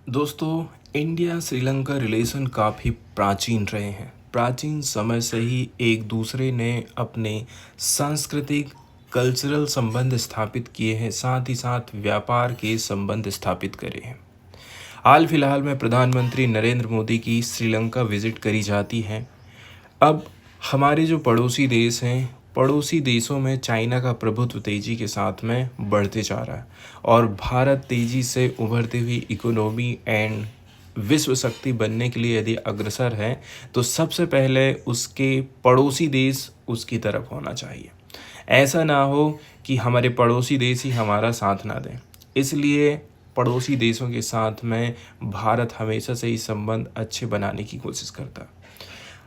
दोस्तों, India Sri Lanka relation काफ़ी प्राचीन रहे हैं। प्राचीन समय से ही एक दूसरे ने अपने सांस्कृतिक कल्चरल संबंध स्थापित किए हैं, साथ ही साथ व्यापार के संबंध स्थापित करे हैं। हाल फिलहाल में प्रधानमंत्री नरेंद्र मोदी की श्रीलंका विजिट करी जाती है। अब हमारे जो पड़ोसी देश हैं, पड़ोसी देशों में चाइना का प्रभुत्व तेज़ी के साथ में बढ़ते जा रहा है और भारत तेज़ी से उभरती हुई इकोनॉमी एंड विश्व शक्ति बनने के लिए यदि अग्रसर है तो सबसे पहले उसके पड़ोसी देश उसकी तरफ होना चाहिए। ऐसा ना हो कि हमारे पड़ोसी देश ही हमारा साथ ना दें। इसलिए पड़ोसी देशों के साथ में भारत हमेशा से ही संबंध अच्छे बनाने की कोशिश करता है।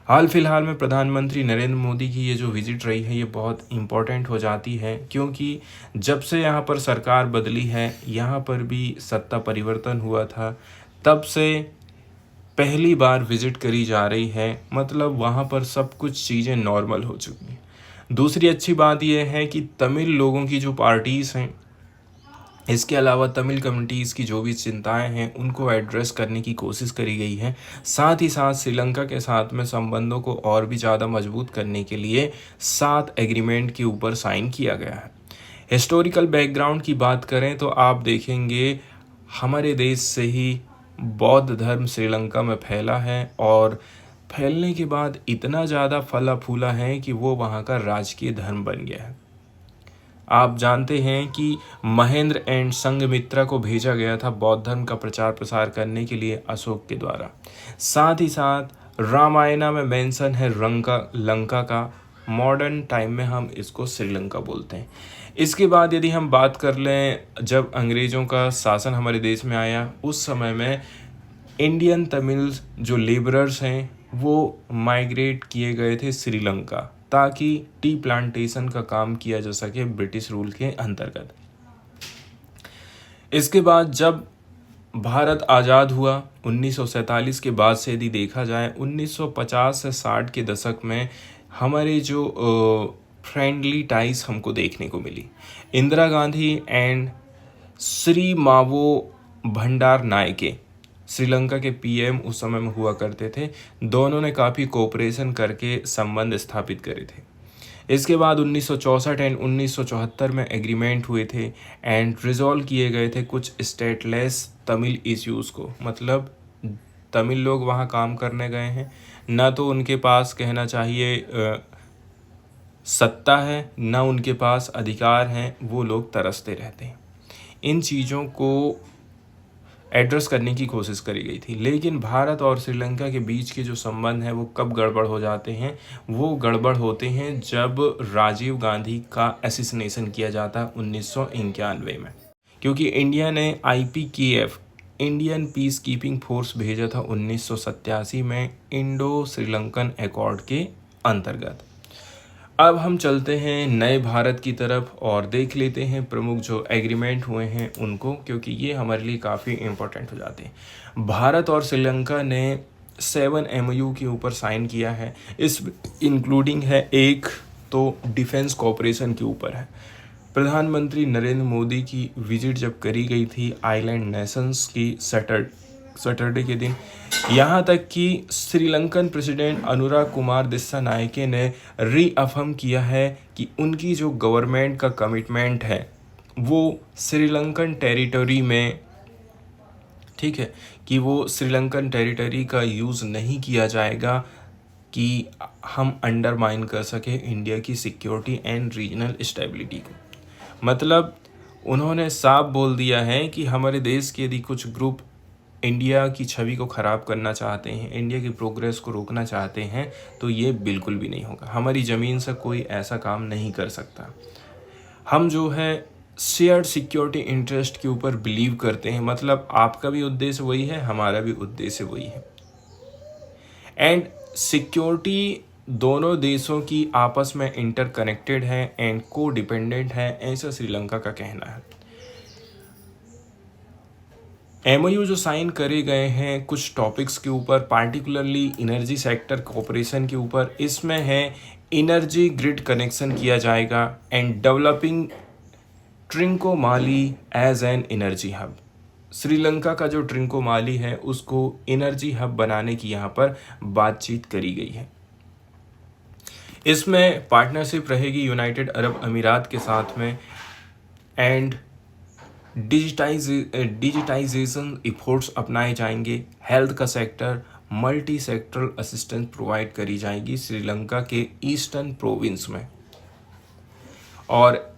हाल फिलहाल में प्रधानमंत्री नरेंद्र मोदी की ये जो विज़िट रही है ये बहुत इम्पोर्टेंट हो जाती है, क्योंकि जब से यहाँ पर सरकार बदली है, यहाँ पर भी सत्ता परिवर्तन हुआ था, तब से पहली बार विज़िट करी जा रही है। मतलब वहाँ पर सब कुछ चीज़ें नॉर्मल हो चुकी हैं। दूसरी अच्छी बात यह है कि तमिल लोगों की जो पार्टीज़ हैं, इसके अलावा तमिल कम्युनिटीज़ की जो भी चिंताएं हैं उनको एड्रेस करने की कोशिश करी गई है। साथ ही साथ श्रीलंका के साथ में संबंधों को और भी ज़्यादा मजबूत करने के लिए 7 एग्रीमेंट के ऊपर साइन किया गया है। हिस्टोरिकल बैकग्राउंड की बात करें तो आप देखेंगे हमारे देश से ही बौद्ध धर्म श्रीलंका में फैला है और फैलने के बाद इतना ज़्यादा फला फूला है कि वो वहाँ का राजकीय धर्म बन गया है। आप जानते हैं कि महेंद्र एंड संघमित्रा को भेजा गया था बौद्ध धर्म का प्रचार प्रसार करने के लिए अशोक के द्वारा। साथ ही साथ रामायणा में मेंशन है लंका का। मॉडर्न टाइम में हम इसको श्रीलंका बोलते हैं। इसके बाद यदि हम बात कर लें, जब अंग्रेज़ों का शासन हमारे देश में आया उस समय में इंडियन तमिल जो लेबरर्स हैं वो माइग्रेट किए गए थे श्रीलंका, ताकि टी प्लांटेशन का काम किया जा सके ब्रिटिश रूल के अंतर्गत। इसके बाद जब भारत आज़ाद हुआ 1947 के बाद से यदि देखा जाए 1950 से 60 के दशक में हमारे जो फ्रेंडली टाइज हमको देखने को मिली। इंदिरा गांधी एंड श्री मावो भंडार नायके श्रीलंका के पीएम उस समय में हुआ करते थे। दोनों ने काफ़ी कोऑपरेशन करके संबंध स्थापित करे थे। इसके बाद 1964 एंड 1974 में एग्रीमेंट हुए थे एंड रिजॉल्व किए गए थे कुछ स्टेटलेस तमिल इश्यूज़ को। मतलब तमिल लोग वहाँ काम करने गए हैं, ना तो उनके पास कहना चाहिए सत्ता है, ना उनके पास अधिकार हैं, वो लोग तरसते रहते हैं। इन चीज़ों को एड्रेस करने की कोशिश करी गई थी। लेकिन भारत और श्रीलंका के बीच के जो संबंध हैं वो कब गड़बड़ हो जाते हैं? वो गड़बड़ होते हैं जब राजीव गांधी का असैसिनेशन किया जाता 1991 में, क्योंकि इंडिया ने IPKF Indian peace keeping force भेजा था 1987 में इंडो श्रीलंकन अकॉर्ड के अंतर्गत। अब हम चलते हैं नए भारत की तरफ और देख लेते हैं प्रमुख जो एग्रीमेंट हुए हैं उनको, क्योंकि ये हमारे लिए काफ़ी इम्पोर्टेंट हो जाते हैं। भारत और श्रीलंका ने 7 MOU के ऊपर साइन किया है। इस इंक्लूडिंग है एक तो डिफेंस कोऑपरेशन के ऊपर है। प्रधानमंत्री नरेंद्र मोदी की विजिट जब करी गई थी आइलैंड नेशंस की सैटरडे के दिन, यहाँ तक कि श्रीलंकन प्रेसिडेंट अनुराग कुमार दिस्सानायके ने रीअफर्म किया है कि उनकी जो गवर्नमेंट का कमिटमेंट है वो श्रीलंकन टेरिटरी में, ठीक है, कि वो श्रीलंकन टेरिटरी का यूज़ नहीं किया जाएगा कि हम अंडरमाइन कर सके इंडिया की सिक्योरिटी एंड रीजनल स्टेबिलिटी को। मतलब उन्होंने साफ बोल दिया है कि हमारे देश के यदि कुछ ग्रुप इंडिया की छवि को ख़राब करना चाहते हैं, इंडिया की प्रोग्रेस को रोकना चाहते हैं, तो ये बिल्कुल भी नहीं होगा। हमारी ज़मीन से कोई ऐसा काम नहीं कर सकता। हम जो है शेयर्ड सिक्योरिटी इंटरेस्ट के ऊपर बिलीव करते हैं। मतलब आपका भी उद्देश्य वही है, हमारा भी उद्देश्य वही है। एंड सिक्योरिटी दोनों देशों की आपस में इंटरकनेक्टेड है एंड को डिपेंडेंट है, ऐसा श्रीलंका का कहना है। MOU जो साइन करे गए हैं कुछ टॉपिक्स के ऊपर, पार्टिकुलरली एनर्जी सेक्टर कोऑपरेशन के ऊपर, इसमें है एनर्जी ग्रिड कनेक्शन किया जाएगा and developing Trincomalee as an energy hub. Sri Lanka का जो ट्रिंकोमाली है उसको एनर्जी हब बनाने की यहाँ पर बातचीत करी गई है। इसमें पार्टनरशिप रहेगी यूनाइटेड अरब अमीरात के साथ में एंड डिजिटाइजेशन एफर्ट्स अपनाए जाएंगे। हेल्थ का sector, multi sectoral assistance provide करी जाएगी श्रीलंका के ईस्टर्न प्रोविंस में। और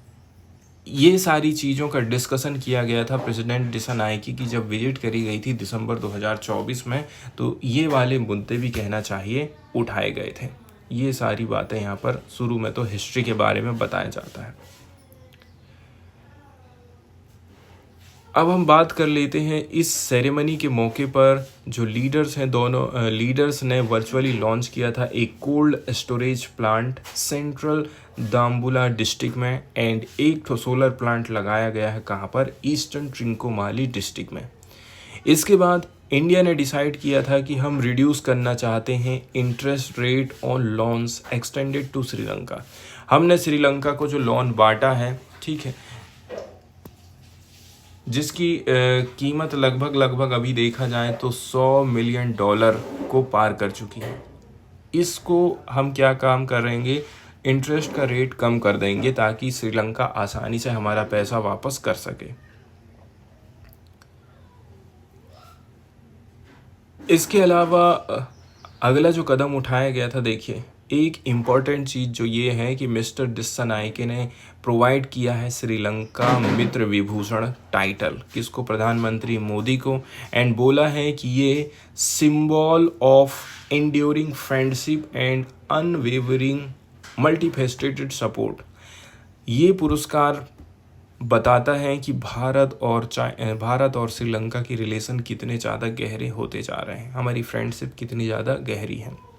ये सारी चीज़ों का डिस्कशन किया गया था प्रेसिडेंट दिसानायके की जब विजिट करी गई थी दिसंबर 2024 में, तो ये वाले मुद्दे भी कहना चाहिए उठाए गए थे। ये सारी बातें यहाँ पर शुरू में तो हिस्ट्री के बारे में बताया जाता है। अब हम बात कर लेते हैं इस सेरेमनी के मौके पर जो लीडर्स हैं, दोनों लीडर्स ने वर्चुअली लॉन्च किया था एक cold storage plant central Dambulla district में एंड एक तो सोलर प्लांट लगाया गया है कहाँ पर, ईस्टर्न ट्रिंकोमाली डिस्ट्रिक्ट में। इसके बाद इंडिया ने डिसाइड किया था कि हम रिड्यूस करना चाहते हैं interest rate on loans extended to Sri Lanka. हमने श्रीलंका को जो लोन बांटा है, ठीक है, जिसकी कीमत लगभग अभी देखा जाए तो $100 मिलियन को पार कर चुकी है। इसको हम क्या काम करेंगे, इंटरेस्ट का रेट कम कर देंगे ताकि श्रीलंका आसानी से हमारा पैसा वापस कर सके। इसके अलावा अगला जो कदम उठाया गया था, देखिए एक इम्पॉर्टेंट चीज़ जो ये है कि मिस्टर दिसानायके ने प्रोवाइड किया है श्रीलंका मित्र विभूषण टाइटल किसको, प्रधानमंत्री मोदी को, एंड बोला है कि ये symbol of enduring friendship and unwavering multifaceted support. ये पुरस्कार बताता है कि भारत और श्रीलंका की रिलेशन कितने ज़्यादा गहरे होते जा रहे हैं, हमारी फ्रेंडशिप कितनी ज़्यादा गहरी है।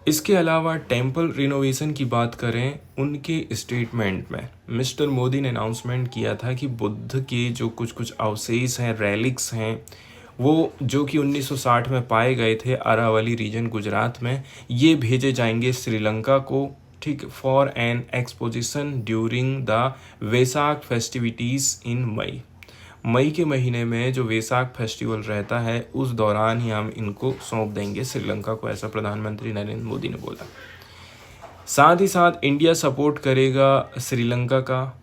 इसके अलावा टेम्पल रिनोवेशन की बात करें, उनके स्टेटमेंट में मिस्टर मोदी ने अनाउंसमेंट किया था कि बुद्ध के जो कुछ अवशेष हैं, रेलिक्स हैं, वो जो कि 1960 में पाए गए थे अरावली रीजन गुजरात में, ये भेजे जाएंगे श्रीलंका को, ठीक, for an exposition during the Vesak festivities in May के महीने में जो वैसाख फेस्टिवल रहता है उस दौरान ही हम इनको सौंप देंगे श्रीलंका को, ऐसा प्रधानमंत्री नरेंद्र मोदी ने बोला। साथ ही साथ इंडिया सपोर्ट करेगा श्रीलंका का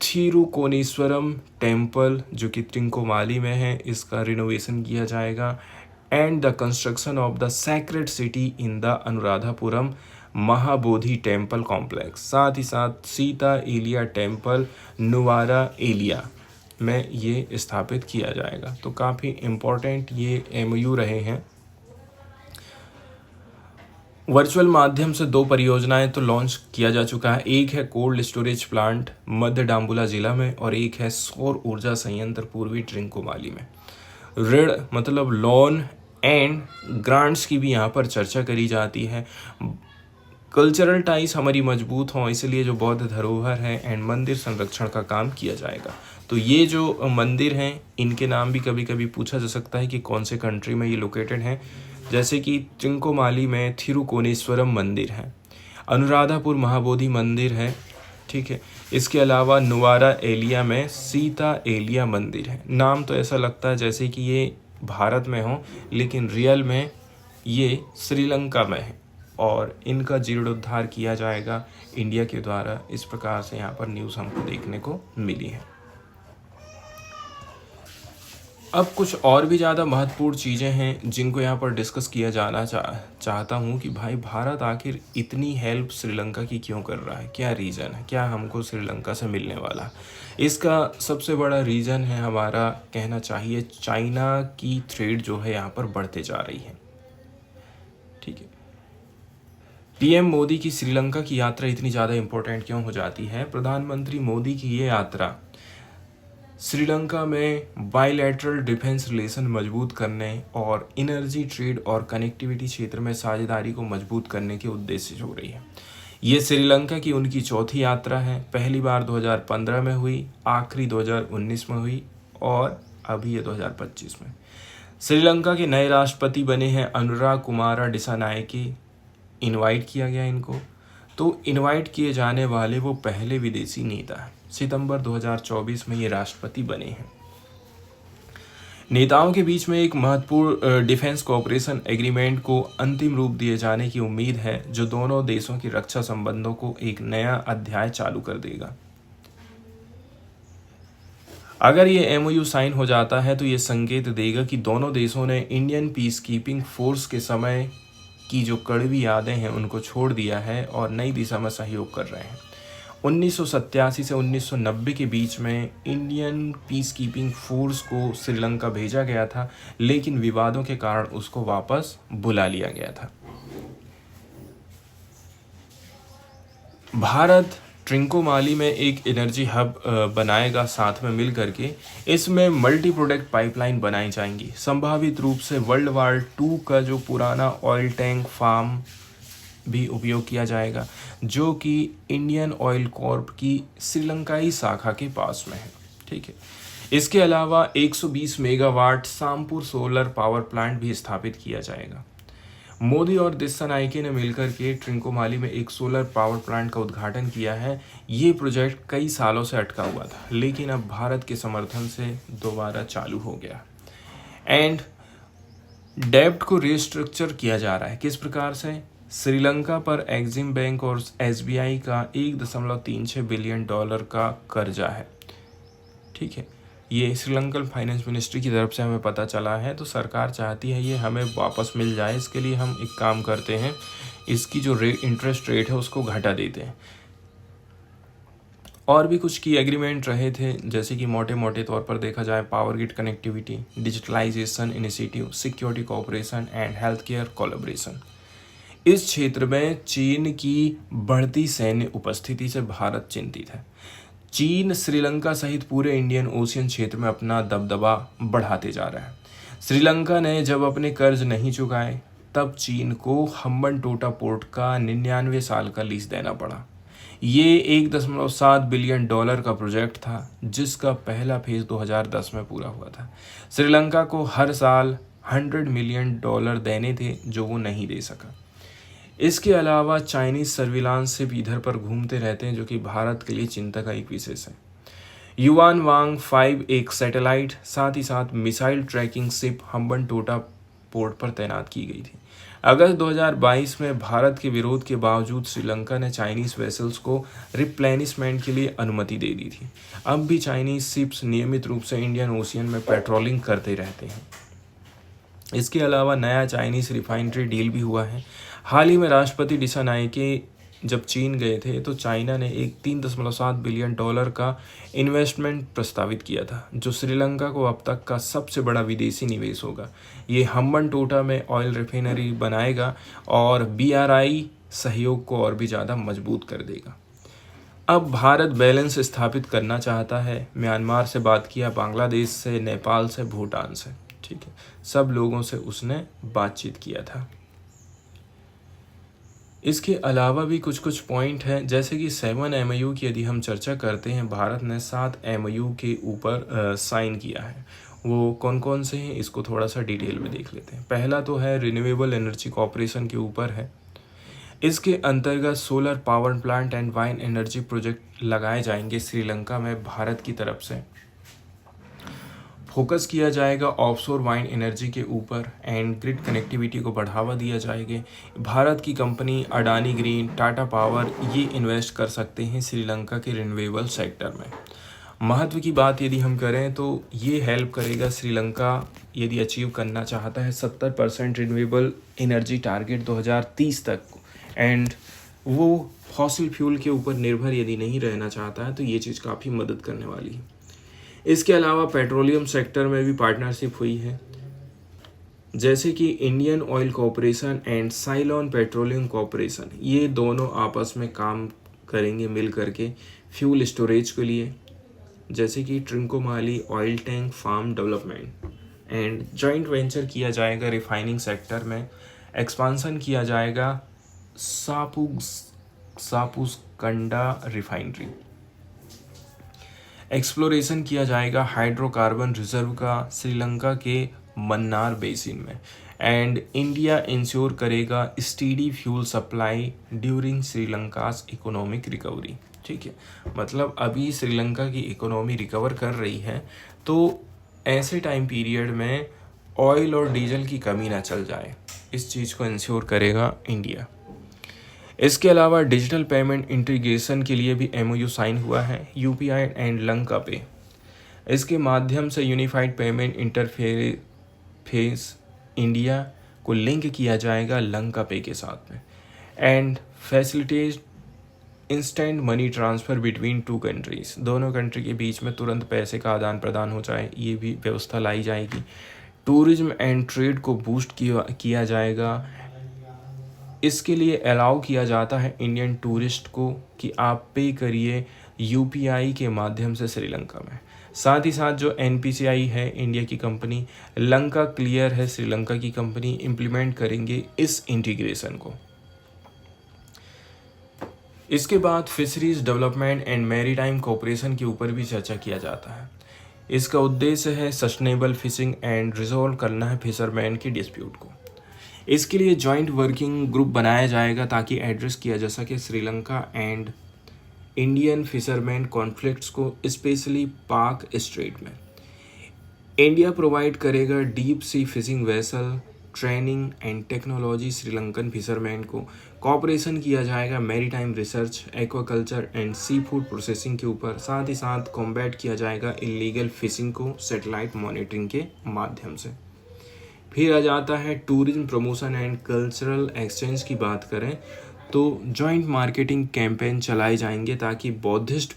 थिरुकोनेश्वरम टेम्पल जो कि ट्रिंकोमाली में है, इसका रिनोवेशन किया जाएगा and the construction of the sacred city in the Anuradhapura Mahabodhi temple complex. साथ ही साथ सीता एलिया टेम्पल नुवारा एलिया में ये स्थापित किया जाएगा। तो काफ़ी इम्पोर्टेंट ये एमओयू रहे हैं। वर्चुअल माध्यम से 2 परियोजनाएं तो लॉन्च किया जा चुका है। एक है कोल्ड स्टोरेज प्लांट मध्य डाम्बुला जिला में और एक है सौर ऊर्जा संयंत्र पूर्वी ट्रिंकोमाली में। ऋण मतलब लोन एंड ग्रांट्स की भी यहाँ पर चर्चा करी जाती है। कल्चरल टाइज हमारी मजबूत हों इसलिए जो बौद्ध धरोहर है एंड मंदिर संरक्षण का काम किया जाएगा। तो ये जो मंदिर हैं इनके नाम भी कभी कभी पूछा जा सकता है कि कौन से कंट्री में ये लोकेटेड हैं, जैसे कि ट्रिंकोमाली में थिरुकोनेश्वरम मंदिर है, अनुराधापुर महाबोधि मंदिर है, ठीक है। इसके अलावा नुवारा एलिया में सीता एलिया मंदिर है। नाम तो ऐसा लगता है जैसे कि ये भारत में हो, लेकिन रियल में ये श्रीलंका में है और इनका जीर्णोद्धार किया जाएगा इंडिया के द्वारा। इस प्रकार से यहाँ पर न्यूज़ हमको देखने को मिली है। अब कुछ और भी ज़्यादा महत्वपूर्ण चीज़ें हैं जिनको यहाँ पर डिस्कस किया जाना चाहता हूँ कि भाई भारत आखिर इतनी हेल्प श्रीलंका की क्यों कर रहा है, क्या रीज़न है, क्या हमको श्रीलंका से मिलने वाला। इसका सबसे बड़ा रीज़न है हमारा कहना चाहिए चाइना की थ्रेट जो है यहाँ पर बढ़ते जा रही है, ठीक है। पीएम मोदी की श्रीलंका की यात्रा इतनी ज़्यादा इम्पोर्टेंट क्यों हो जाती है। प्रधानमंत्री मोदी की ये यात्रा श्रीलंका में बायलैटरल डिफेंस रिलेशन मजबूत करने और एनर्जी ट्रेड और कनेक्टिविटी क्षेत्र में साझेदारी को मजबूत करने के उद्देश्य से हो रही है। ये श्रीलंका की उनकी चौथी यात्रा है। पहली बार 2015 में हुई, आखिरी 2019 में हुई और अभी ये 2025 में। श्रीलंका के नए राष्ट्रपति बने हैं अनुरा कुमारा दिसानायके। इनवाइट किया गया इनको, तो इनवाइट किए जाने वाले वो पहले विदेशी नेता हैं सितंबर 2024 में ये राष्ट्रपति बने हैं। नेताओं के बीच में एक महत्वपूर्ण डिफेंस कोऑपरेशन एग्रीमेंट को अंतिम रूप दिए जाने की उम्मीद है, जो दोनों देशों की रक्षा संबंधों को एक नया अध्याय चालू कर देगा। अगर ये एमओयू साइन हो जाता है तो ये संकेत देगा कि दोनों देशों ने इंडियन पीस कीपिंग फोर्स के समय की जो कड़वी यादें हैं उनको छोड़ दिया है और नई दिशा में सहयोग कर रहे हैं। 1987 से 1990 के बीच में इंडियन पीस कीपिंग फोर्स को श्रीलंका भेजा गया था, लेकिन विवादों के कारण उसको वापस बुला लिया गया था। भारत ट्रिंकोमाली में एक एनर्जी हब बनाएगा साथ में मिल करके। इसमें मल्टी प्रोडक्ट पाइपलाइन बनाई जाएंगी। संभावित रूप से वर्ल्ड वार 2 का जो पुराना ऑयल टैंक फार्म भी उपयोग किया जाएगा, जो कि इंडियन ऑयल कॉर्प की श्रीलंकाई शाखा के पास में है। ठीक है। इसके अलावा 120 megawatt Sampur solar power plant भी स्थापित किया जाएगा। मोदी और दिस्सानायके ने मिलकर के ट्रिंकोमाली में एक सोलर पावर प्लांट का उद्घाटन किया है। ये प्रोजेक्ट कई सालों से अटका हुआ था, लेकिन अब भारत के समर्थन से दोबारा चालू हो गया। एंड डेब्ट को रिस्ट्रक्चर किया जा रहा है। किस प्रकार से? श्रीलंका पर एक्सिम बैंक और एसबीआई का $1.36 बिलियन का कर्जा है। ठीक है, ये श्रीलंकन फाइनेंस मिनिस्ट्री की तरफ से हमें पता चला है। तो सरकार चाहती है ये हमें वापस मिल जाए। इसके लिए हम एक काम करते हैं, इसकी जो इंटरेस्ट रेट है उसको घटा देते हैं। और भी कुछ की एग्रीमेंट रहे थे, जैसे कि मोटे मोटे तौर पर देखा जाए power grid connectivity, digitalisation initiative, security cooperation and health care collaboration. इस क्षेत्र में चीन की बढ़ती सैन्य उपस्थिति से भारत चिंतित है। चीन श्रीलंका सहित पूरे इंडियन ओशियन क्षेत्र में अपना दबदबा बढ़ाते जा रहा है। श्रीलंका ने जब अपने कर्ज नहीं चुकाए, तब चीन को हम्बनटोटा पोर्ट का 99 साल का लीज देना पड़ा। ये $1.7 बिलियन का प्रोजेक्ट था, जिसका पहला फेज 2010 में पूरा हुआ था। श्रीलंका को हर साल $100 मिलियन देने थे, जो वो नहीं दे सका। इसके अलावा चाइनीज सर्विलांस शिप इधर पर घूमते रहते हैं, जो कि भारत के लिए चिंता का एक विषय है। युवान वांग 5 एक सैटेलाइट, साथ ही साथ missile tracking ship Hambantota port पर तैनात की गई थी। अगस्त 2022 में भारत के विरोध के बावजूद श्रीलंका ने चाइनीज वेसल्स को रिप्लेनिशमेंट के लिए अनुमति दे दी थी। अब भी चाइनीज शिप्स नियमित रूप से इंडियन ओशियन में पेट्रोलिंग करते रहते हैं। इसके अलावा नया चाइनीज रिफाइनरी डील भी हुआ है। हाल ही में राष्ट्रपति दिस्सानायके जब चीन गए थे, तो चाइना ने एक $3.7 बिलियन का इन्वेस्टमेंट प्रस्तावित किया था, जो श्रीलंका को अब तक का सबसे बड़ा विदेशी निवेश होगा। ये हम्बनटोटा में ऑयल रिफाइनरी बनाएगा और BRI सहयोग को और भी ज़्यादा मजबूत कर देगा। अब भारत बैलेंस स्थापित करना चाहता है। म्यांमार से बात किया, बांग्लादेश से, नेपाल से, भूटान से। ठीक है, सब लोगों से उसने बातचीत किया था। इसके अलावा भी कुछ पॉइंट हैं, जैसे कि 7 MOU की यदि हम चर्चा करते हैं, भारत ने 7 MOU के ऊपर साइन किया है। वो कौन कौन से हैं, इसको थोड़ा सा डिटेल में देख लेते हैं। पहला तो है रिन्यूएबल एनर्जी कॉर्पोरेशन के ऊपर है। इसके अंतर्गत solar power plant and wind energy project लगाए जाएंगे श्रीलंका में भारत की तरफ से। फोकस किया जाएगा ऑफशोर वाइंड एनर्जी के ऊपर एंड ग्रिड कनेक्टिविटी को बढ़ावा दिया जाएगा। भारत की company Adani green, Tata power ये इन्वेस्ट कर सकते हैं श्रीलंका के रिन्यूएबल सेक्टर में। महत्व की बात यदि हम करें तो ये हेल्प करेगा श्रीलंका यदि अचीव करना चाहता है 70% रिन्यूएबल एनर्जी टारगेट 2030 तक, एंड वो फॉसिल फ्यूल के ऊपर निर्भर यदि नहीं रहना चाहता है, तो ये चीज़ काफ़ी मदद करने वाली है। इसके अलावा पेट्रोलियम सेक्टर में भी पार्टनरशिप हुई है, जैसे कि Indian oil corporation and Ceylon petroleum corporation, ये दोनों आपस में काम करेंगे मिल करके फ्यूल स्टोरेज के लिए, जैसे कि Trincomalee oil tank farm development, and joint venture किया जाएगा रिफाइनिंग सेक्टर में। एक्सपांसन किया जाएगा सापुसकंडा रिफाइनरी। एक्सप्लोरेशन किया जाएगा हाइड्रोकार्बन रिजर्व का श्रीलंका के मन्नार बेसिन में, एंड इंडिया इंश्योर करेगा steady fuel supply during Sri Lanka's economic recovery. ठीक है, मतलब अभी श्रीलंका की इकोनॉमी रिकवर कर रही है, तो ऐसे टाइम पीरियड में ऑयल और डीजल की कमी ना चल जाए, इस चीज़ को इंश्योर करेगा इंडिया। इसके अलावा डिजिटल पेमेंट इंटीग्रेशन के लिए भी एमओयू साइन हुआ है, यूपीआई एंड लंका पे। इसके माध्यम से यूनिफाइड पेमेंट इंटरफेस इंडिया को लिंक किया जाएगा लंका पे के साथ में, and facilitate instant money transfer between two countries, दोनों कंट्री के बीच में तुरंत पैसे का आदान प्रदान हो जाए, ये भी व्यवस्था लाई जाएगी। टूरिज्म एंड ट्रेड को बूस्ट किया जाएगा। इसके लिए अलाउ किया जाता है इंडियन टूरिस्ट को कि आप पे करिए यूपीआई के माध्यम से श्रीलंका में। साथ ही साथ जो एनपीसीआई है इंडिया की कंपनी, लंका क्लियर है श्रीलंका की कंपनी, इम्प्लीमेंट करेंगे इस इंटीग्रेशन को। इसके बाद fisheries development and maritime cooperation के ऊपर भी चर्चा किया जाता है। इसका उद्देश्य है सस्टेनेबल फिशिंग एंड रिजॉल्व करना है फिशरमैन की डिस्प्यूट को। इसके लिए जॉइंट वर्किंग ग्रुप बनाया जाएगा ताकि एड्रेस किया जा सके Sri Lanka and Indian fisherman conflicts को, स्पेशली पाक स्ट्रेट में। इंडिया प्रोवाइड करेगा deep sea fishing vessel training and technology Sri Lankan fisherman को। कॉपरेशन किया जाएगा maritime research, aquaculture and sea food processing के ऊपर। साथ ही साथ कॉम्बैट किया जाएगा इलीगल फिशिंग को सैटेलाइट मॉनिटरिंग के माध्यम से। फिर आ जाता है tourism promotion and cultural exchange की बात करें तो जॉइंट मार्केटिंग कैंपेन चलाए जाएंगे ताकि बौद्धिस्ट,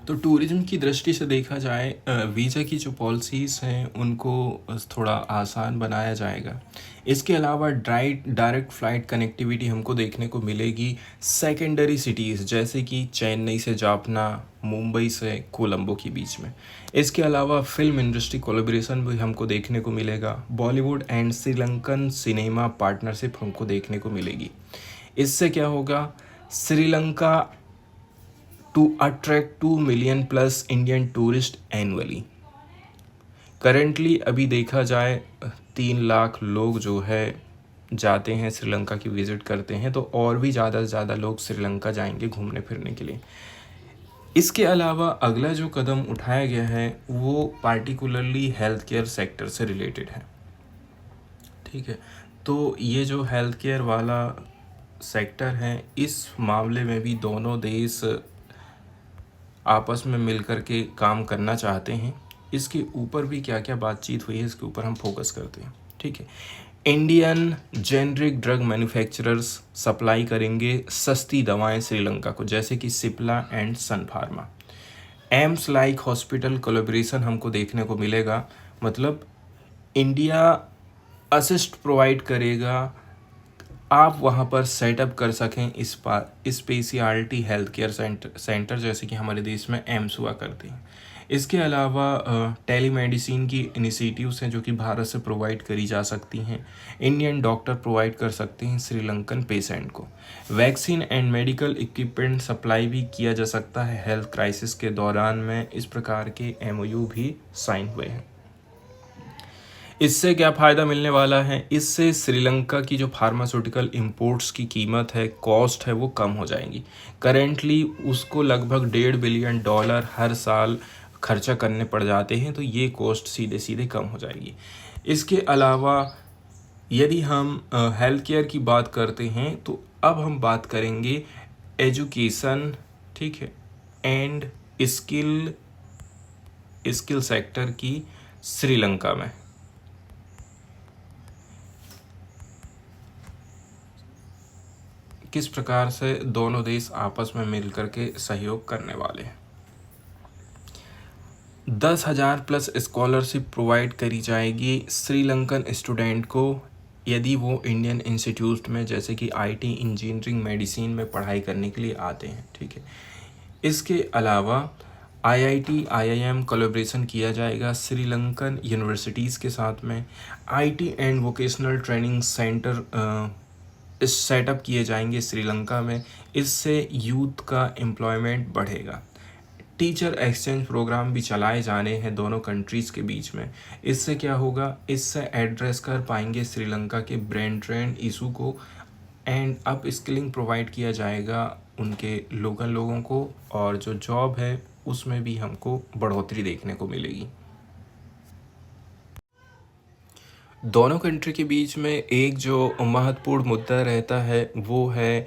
तो टूरिज्म की दृष्टि से देखा जाए वीज़ा की जो पॉलिसीज़ हैं उनको थोड़ा आसान बनाया जाएगा। इसके अलावा डायरेक्ट फ़्लाइट कनेक्टिविटी हमको देखने को मिलेगी सेकेंडरी सिटीज़ जैसे कि चेन्नई से जाफना, मुंबई से कोलंबो के बीच में। इसके अलावा फिल्म इंडस्ट्री कोलैबोरेशन भी हमको देखने को मिलेगा। Bollywood and Sri Lankan cinema partnership हमको देखने को मिलेगी। इससे क्या होगा, Sri Lanka to attract 2 million plus Indian tourist annually. Currently अभी देखा जाए 3 लाख लोग जो है जाते हैं श्रीलंका की विज़िट करते हैं, तो और भी ज़्यादा से ज़्यादा लोग श्रीलंका जाएंगे घूमने फिरने के लिए। इसके अलावा अगला जो कदम उठाया गया है वो पार्टिकुलरली हेल्थ केयर सेक्टर से रिलेटेड है। ठीक है, तो ये जो हेल्थ केयर वाला सेक्टर है, इस मामले में भी दोनों देश आपस में मिलकर के काम करना चाहते हैं। इसके ऊपर भी क्या क्या बातचीत हुई है इसके ऊपर हम फोकस करते हैं। ठीक है, Indian generic drug manufacturers supply करेंगे सस्ती दवाएं श्रीलंका को, जैसे कि Cipla and Sun Pharma. AIIMS like hospital collaboration हमको देखने को मिलेगा, मतलब इंडिया असिस्ट प्रोवाइड करेगा, आप वहाँ पर सेटअप कर सकें इस स्पेशलिटी हेल्थ केयर सेंटर जैसे कि हमारे देश में एम्स हुआ करते हैं। इसके अलावा टेलीमेडिसिन की इनिशिएटिव्स हैं जो कि भारत से प्रोवाइड करी जा सकती हैं। इंडियन डॉक्टर प्रोवाइड कर सकते हैं श्रीलंकन पेशेंट को। Vaccine and medical equipment supply भी किया जा सकता है हेल्थ क्राइसिस के दौरान में। इस प्रकार के एमओयू भी साइन हुए हैं। इससे क्या फ़ायदा मिलने वाला है, इससे श्रीलंका की जो फार्मास्यूटिकल इंपोर्ट्स की कीमत है, कॉस्ट है, वो कम हो जाएंगी। करेंटली उसको लगभग $1.5 बिलियन हर साल खर्चा करने पड़ जाते हैं, तो ये कॉस्ट सीधे सीधे कम हो जाएगी। इसके अलावा यदि हम हेल्थ केयर की बात करते हैं तो अब हम बात करेंगे एजुकेशन, ठीक है, एंड स्किल सेक्टर की श्रीलंका में। किस प्रकार से दोनों देश आपस में मिलकर के सहयोग करने वाले हैं। 10,000 प्लस स्कॉलरशिप प्रोवाइड करी जाएगी श्रीलंकन स्टूडेंट को यदि वो इंडियन इंस्टीट्यूट में जैसे कि आईटी, इंजीनियरिंग, मेडिसिन में पढ़ाई करने के लिए आते हैं। ठीक है, इसके अलावा आईआईटी, आईआईएम कोलैबोरेशन किया जाएगा श्रीलंकन यूनिवर्सिटीज़ के साथ में। IT and vocational training centre setup किए जाएंगे श्रीलंका में। इससे यूथ का एम्प्लॉयमेंट बढ़ेगा। टीचर एक्सचेंज प्रोग्राम भी चलाए जाने हैं दोनों कंट्रीज़ के बीच में। इससे क्या होगा, इससे एड्रेस कर पाएंगे श्रीलंका के ब्रेन ड्रेन इशू को, एंड अप स्किलिंग प्रोवाइड किया जाएगा उनके लोकल लोगों को, और जो जॉब है उसमें भी हमको बढ़ोतरी देखने को मिलेगी। दोनों कंट्री के बीच में एक जो महत्वपूर्ण मुद्दा रहता है वो है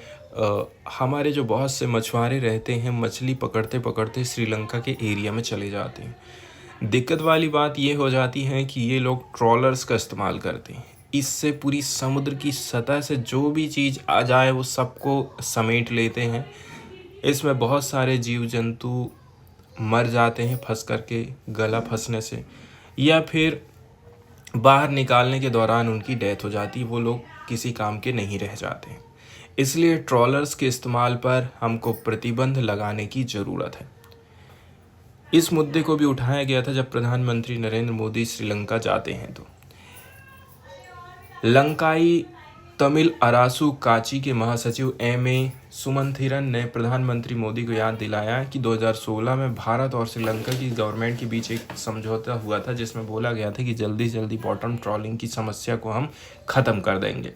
हमारे जो बहुत से मछुआरे रहते हैं, मछली पकड़ते पकड़ते श्रीलंका के एरिया में चले जाते हैं। दिक्कत वाली बात ये हो जाती है कि ये लोग ट्रॉलर्स का इस्तेमाल करते हैं। इससे पूरी समुद्र की सतह से जो भी चीज़ आ जाए वो सबको समेट लेते हैं। इसमें बहुत सारे जीव जंतु मर जाते हैं फंस करके, गला फंसने से, या फिर बाहर निकालने के दौरान उनकी डेथ हो जाती है, वो लोग किसी काम के नहीं रह जाते। इसलिए ट्रॉलर्स के इस्तेमाल पर हमको प्रतिबंध लगाने की ज़रूरत है। इस मुद्दे को भी उठाया गया था जब प्रधानमंत्री नरेंद्र मोदी श्रीलंका जाते हैं। तो लंकाई तमिल अरासू काची के महासचिव एम.ए. सुमंथिरन ने प्रधानमंत्री मोदी को याद दिलाया कि 2016 में भारत और श्रीलंका की गवर्नमेंट के बीच एक समझौता हुआ था जिसमें बोला गया था कि जल्दी से जल्दी बॉटम ट्रॉलिंग की समस्या को हम ख़त्म कर देंगे।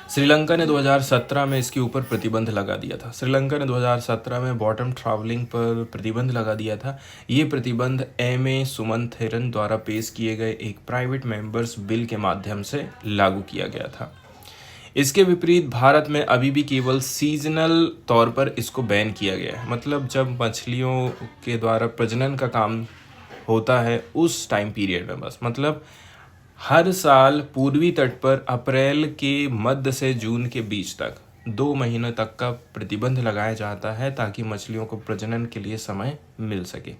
श्रीलंका ने 2017 में इसके ऊपर प्रतिबंध लगा दिया था। श्रीलंका ने 2017 में बॉटम ट्रैवलिंग पर प्रतिबंध लगा दिया था। ये प्रतिबंध एम.ए. सुमंथिरन द्वारा पेश किए गए एक प्राइवेट मेंबर्स बिल के माध्यम से लागू किया गया था। इसके विपरीत भारत में अभी भी केवल सीजनल तौर पर इसको बैन किया गया है। मतलब जब मछलियों के द्वारा प्रजनन का काम होता है उस टाइम पीरियड में बस, मतलब हर साल पूर्वी तट पर अप्रैल के मध्य से जून के बीच तक 2 महीने तक का प्रतिबंध लगाया जाता है ताकि मछलियों को प्रजनन के लिए समय मिल सके।